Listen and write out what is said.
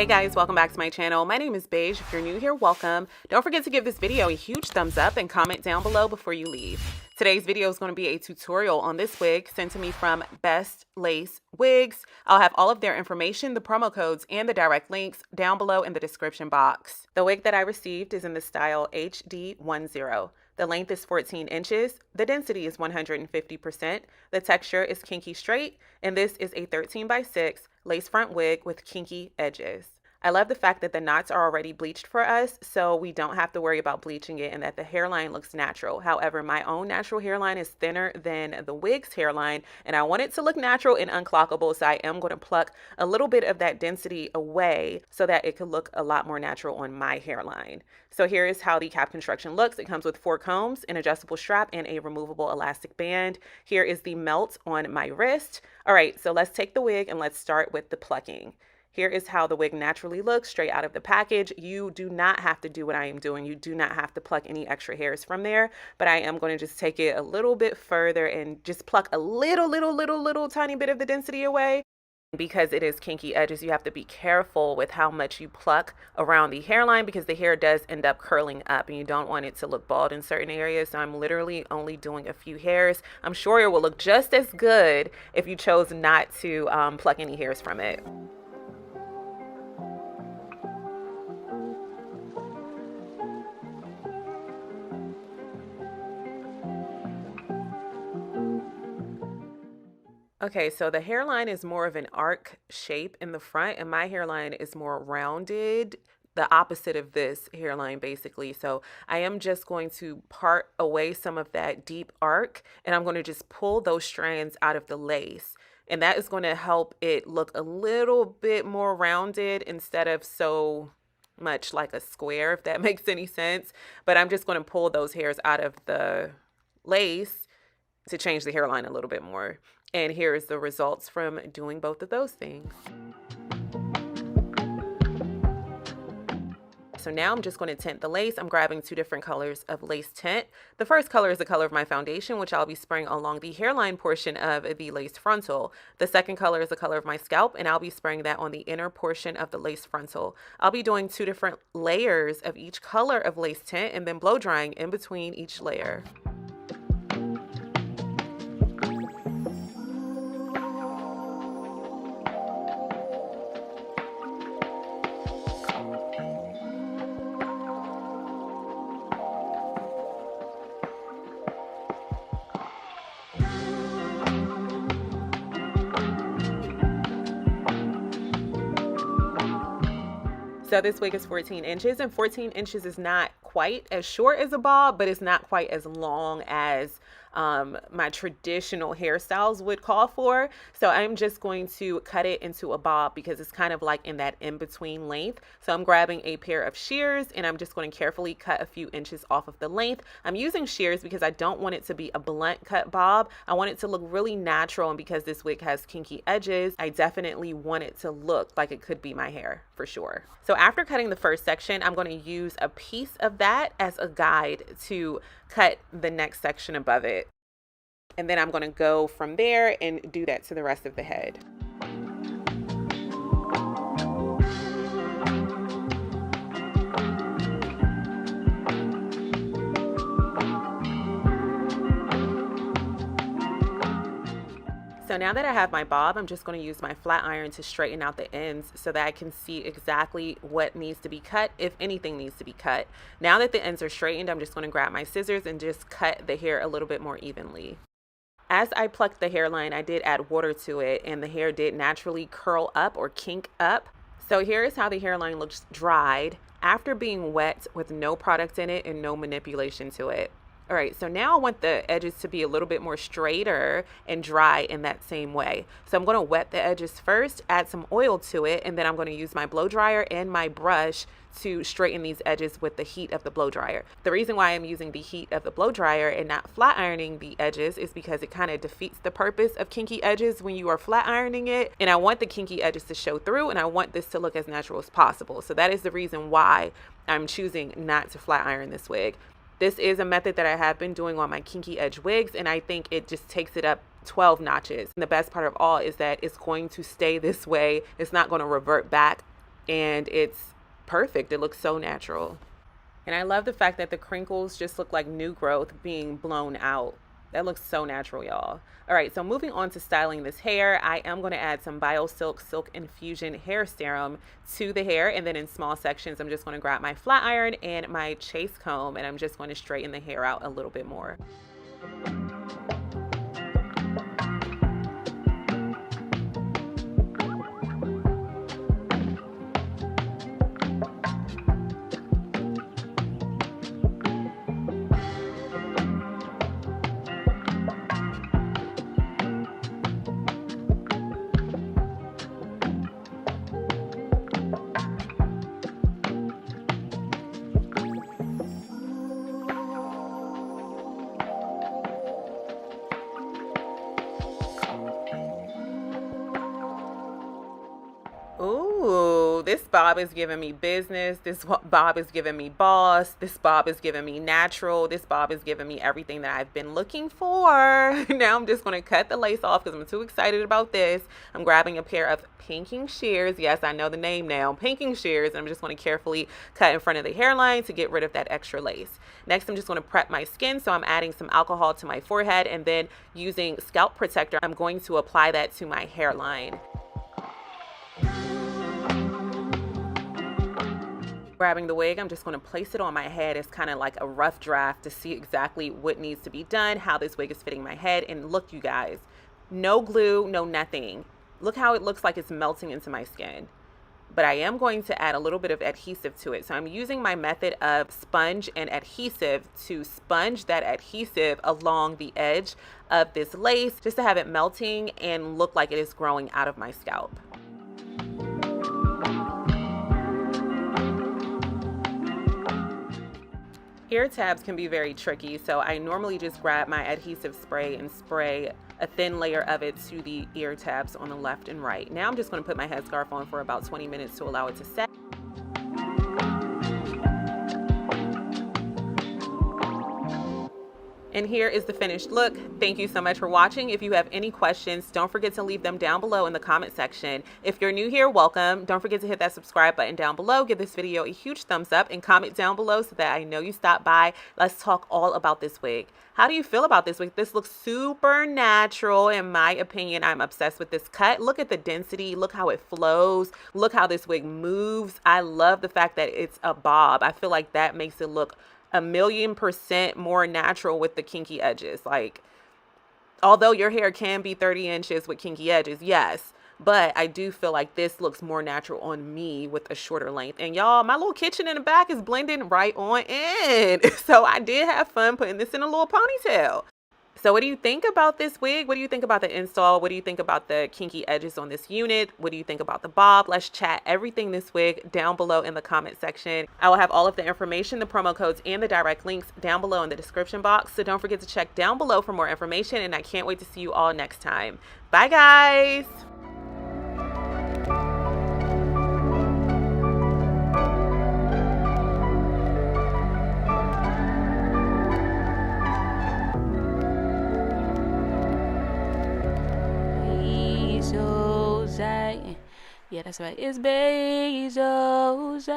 Hey guys, welcome back to my channel. My name is Beige. If you're new here, welcome. Don't forget to give this video a huge thumbs up and comment down below before you leave. Today's video is going to be a tutorial on this wig sent to me from Ft.Bestlacewigs. I'll have all of their information, the promo codes, and the direct links down below in the description box. The wig that I received is in the style HD10. The length is 14 inches, the density is 150%, the texture is kinky straight, and this is a 13x6 lace front wig with kinky edges. I love the fact that the knots are already bleached for us, so we don't have to worry about bleaching it and that the hairline looks natural. However, my own natural hairline is thinner than the wig's hairline, and I want it to look natural and unclockable, so I am going to pluck a little bit of that density away so that it could look a lot more natural on my hairline. So here is how the cap construction looks. It comes with 4 combs, an adjustable strap, and a removable elastic band. Here is the melt on my wrist. All right, so let's take the wig and let's start with the plucking. Here is how the wig naturally looks straight out of the package. You do not have to do what I am doing. You do not have to pluck any extra hairs from there, but I am going to just take it a little bit further and just pluck a little tiny bit of the density away. Because it is kinky edges, you have to be careful with how much you pluck around the hairline because the hair does end up curling up and you don't want it to look bald in certain areas. So I'm literally only doing a few hairs. I'm sure it will look just as good if you chose not to pluck any hairs from it. Okay, so the hairline is more of an arc shape in the front and my hairline is more rounded, the opposite of this hairline basically. So I am just going to part away some of that deep arc and I'm going to just pull those strands out of the lace. And that is going to help it look a little bit more rounded instead of so much like a square, if that makes any sense. But I'm just going to pull those hairs out of the lace to change the hairline a little bit more. And here is the results from doing both of those things. So now I'm just going to tint the lace. I'm grabbing 2 different colors of lace tint. The first color is the color of my foundation, which I'll be spraying along the hairline portion of the lace frontal. The second color is the color of my scalp, and I'll be spraying that on the inner portion of the lace frontal. I'll be doing 2 different layers of each color of lace tint and then blow drying in between each layer. So this wig is 14 inches and 14 inches is not quite as short as a bob, but it's not quite as long as my traditional hairstyles would call for. So I'm just going to cut it into a bob because it's kind of like in that in-between length. So I'm grabbing a pair of shears and I'm just going to carefully cut a few inches off of the length. I'm using shears because I don't want it to be a blunt cut bob. I want it to look really natural, and because this wig has kinky edges, I definitely want it to look like it could be my hair for sure. So after cutting the first section, I'm going to use a piece of that as a guide to cut the next section above it. And then I'm going to go from there and do that to the rest of the head. So now that I have my bob, I'm just going to use my flat iron to straighten out the ends so that I can see exactly what needs to be cut, if anything needs to be cut. Now that the ends are straightened, I'm just going to grab my scissors and just cut the hair a little bit more evenly. As I plucked the hairline, I did add water to it and the hair did naturally curl up or kink up. So here is how the hairline looks dried after being wet with no product in it and no manipulation to it. All right, so now I want the edges to be a little bit more straighter and dry in that same way. So I'm going to wet the edges first, add some oil to it, and then I'm going to use my blow dryer and my brush to straighten these edges with the heat of the blow dryer. The reason why I'm using the heat of the blow dryer and not flat ironing the edges is because it kind of defeats the purpose of kinky edges when you are flat ironing it. And I want the kinky edges to show through, and I want this to look as natural as possible. So that is the reason why I'm choosing not to flat iron this wig. This is a method that I have been doing on my kinky edge wigs, and I think it just takes it up 12 notches. And the best part of all is that it's going to stay this way. It's not going to revert back and it's perfect. It looks so natural. And I love the fact that the crinkles just look like new growth being blown out. That looks so natural, y'all. All right, so moving on to styling this hair, I am going to add some BioSilk Silk Infusion Hair Serum to the hair. And then in small sections, I'm just going to grab my flat iron and my chase comb, and I'm just going to straighten the hair out a little bit more. Ooh, this bob is giving me business. This bob is giving me boss. This bob is giving me natural. This bob is giving me everything that I've been looking for. Now I'm just going to cut the lace off because I'm too excited about this. I'm grabbing a pair of pinking shears. Yes, I know the name now. Pinking shears. And I'm just going to carefully cut in front of the hairline to get rid of that extra lace. Next, I'm just going to prep my skin. So I'm adding some alcohol to my forehead, and then using scalp protector, I'm going to apply that to my hairline. Grabbing the wig, I'm just going to place it on my head as kind of like a rough draft to see exactly what needs to be done, how this wig is fitting my head. And look, you guys, no glue, no nothing. Look how it looks like it's melting into my skin. But I am going to add a little bit of adhesive to it. So I'm using my method of sponge and adhesive to sponge that adhesive along the edge of this lace, just to have it melting and look like it is growing out of my scalp. Ear tabs can be very tricky, so I normally just grab my adhesive spray and spray a thin layer of it to the ear tabs on the left and right. Now I'm just going to put my headscarf on for about 20 minutes to allow it to set. And here is the finished look. Thank you so much for watching. If you have any questions, don't forget to leave them down below in the comment section. If you're new here, welcome. Don't forget to hit that subscribe button down below. Give this video a huge thumbs up and comment down below so that I know you stopped by. Let's talk all about this wig. How do you feel about this wig? This looks super natural in my opinion. I'm obsessed with this cut. Look at the density. Look how it flows. Look how this wig moves. I love the fact that it's a bob. I feel like that makes it look 1,000,000% more natural with the kinky edges. Like, although your hair can be 30 inches with kinky edges, yes, but I do feel like this looks more natural on me with a shorter length. And y'all, my little kitchen in the back is blending right on in. So I did have fun putting this in a little ponytail. So what do you think about this wig? What do you think about the install? What do you think about the kinky edges on this unit? What do you think about the bob? Let's chat everything this wig down below in the comment section. I will have all of the information, the promo codes, and the direct links down below in the description box. So don't forget to check down below for more information, and I can't wait to see you all next time. Bye, guys. Yeah, that's right. It's Bezos.